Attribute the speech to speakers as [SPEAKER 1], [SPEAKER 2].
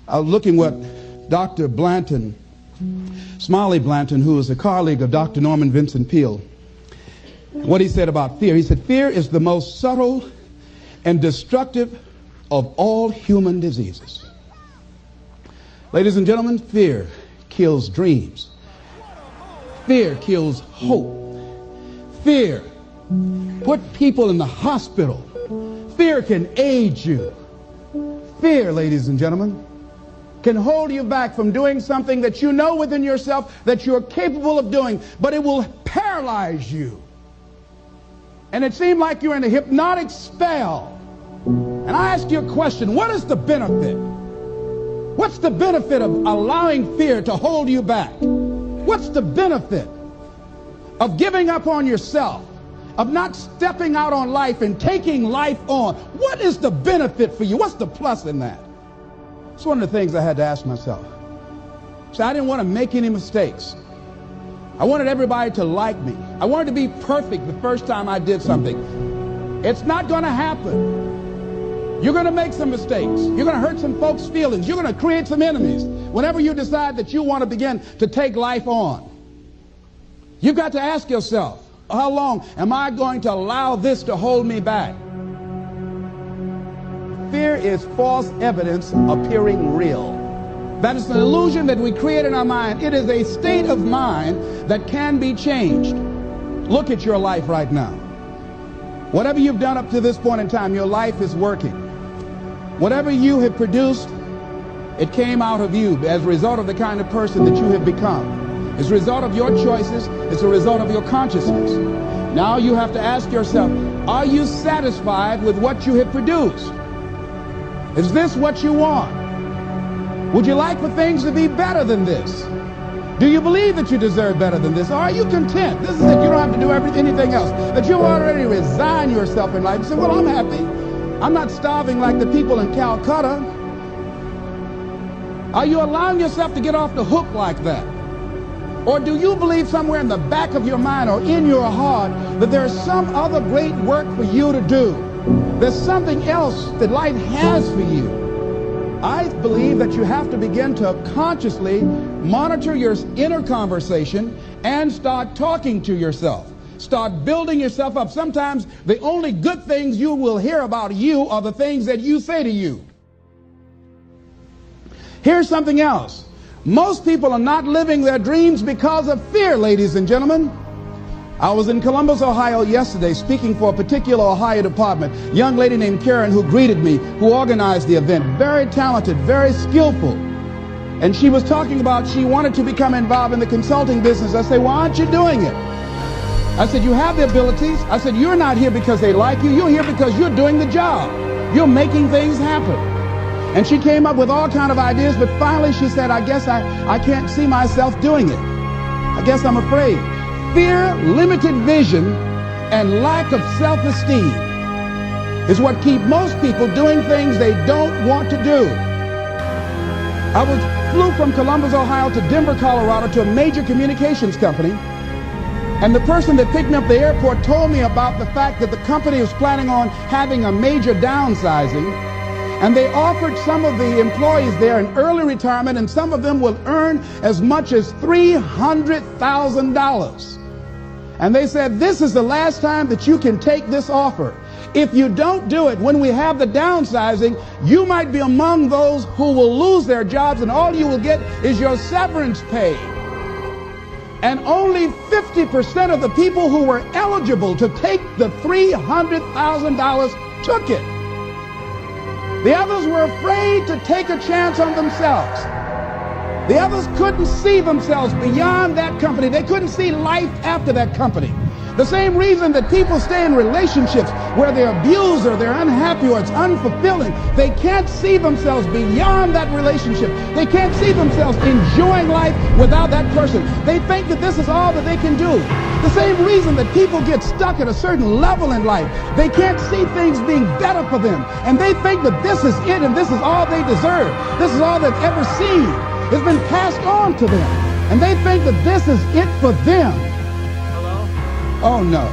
[SPEAKER 1] I was looking what Dr. Blanton, Smiley Blanton, who is a colleague of Dr. Norman Vincent Peale, what he said about fear. He said, fear is the most subtle and destructive of all human diseases. Ladies and gentlemen, fear kills dreams. Fear kills hope. Fear put people in the hospital. Fear can age you. Fear, ladies and gentlemen, can hold you back from doing something that you know within yourself that you're capable of doing, but it will paralyze you. And it seemed like you're in a hypnotic spell. And I ask you a question, what is the benefit? What's the benefit of allowing fear to hold you back? What's the benefit of giving up on yourself, of not stepping out on life and taking life on? What is the benefit for you? What's the plus in that? It's one of the things I had to ask myself. So I didn't want to make any mistakes. I wanted everybody to like me. I wanted to be perfect the first time I did something. It's not going to happen. You're going to make some mistakes. You're going to hurt some folks' feelings. You're going to create some enemies whenever you decide that you want to begin to take life on. You've got to ask yourself, how long am I going to allow this to hold me back? Fear is false evidence appearing real. That is an illusion that we create in our mind. It is a state of mind that can be changed. Look at your life right now. Whatever you've done up to this point in time, your life is working. Whatever you have produced, it came out of you as a result of the kind of person that you have become. It's a result of your choices. It's a result of your consciousness. Now you have to ask yourself, are you satisfied with what you have produced? Is this what you want? Would you like for things to be better than this? Do you believe that you deserve better than this? Or are you content? This is it. You don't have to do anything else. That you already resign yourself in life and say, well, I'm happy. I'm not starving like the people in Calcutta. Are you allowing yourself to get off the hook like that? Or do you believe somewhere in the back of your mind or in your heart that there's some other great work for you to do? There's something else that life has for you. I believe that you have to begin to consciously monitor your inner conversation and start talking to yourself. Start building yourself up. Sometimes the only good things you will hear about you are the things that you say to you. Here's something else. Most people are not living their dreams because of fear, ladies and gentlemen. I was in Columbus, Ohio yesterday speaking for a particular Ohio department. A young lady named Karen who greeted me, who organized the event. Very talented, very skillful. And she was talking about she wanted to become involved in the consulting business. I said, why aren't you doing it? I said, you have the abilities. I said, you're not here because they like you. You're here because you're doing the job. You're making things happen. And she came up with all kinds of ideas, but finally she said, I guess I can't see myself doing it. I guess I'm afraid. Fear, limited vision, and lack of self-esteem is what keep most people doing things they don't want to do. I flew from Columbus, Ohio to Denver, Colorado to a major communications company. And the person that picked me up at the airport told me about the fact that the company was planning on having a major downsizing. And they offered some of the employees there an early retirement, and some of them will earn as much as $300,000. And they said, this is the last time that you can take this offer. If you don't do it, when we have the downsizing, you might be among those who will lose their jobs, and all you will get is your severance pay. And only 50% of the people who were eligible to take the $300,000 took it. The others were afraid to take a chance on themselves. The others couldn't see themselves beyond that company. They couldn't see life after that company. The same reason that people stay in relationships where they're abused or they're unhappy or it's unfulfilling. They can't see themselves beyond that relationship. They can't see themselves enjoying life without that person. They think that this is all that they can do. The same reason that people get stuck at a certain level in life. They can't see things being better for them. And they think that this is it and this is all they deserve. This is all they've ever seen. It's been passed on to them. And they think that this is it for them.
[SPEAKER 2] Hello?
[SPEAKER 1] Oh no.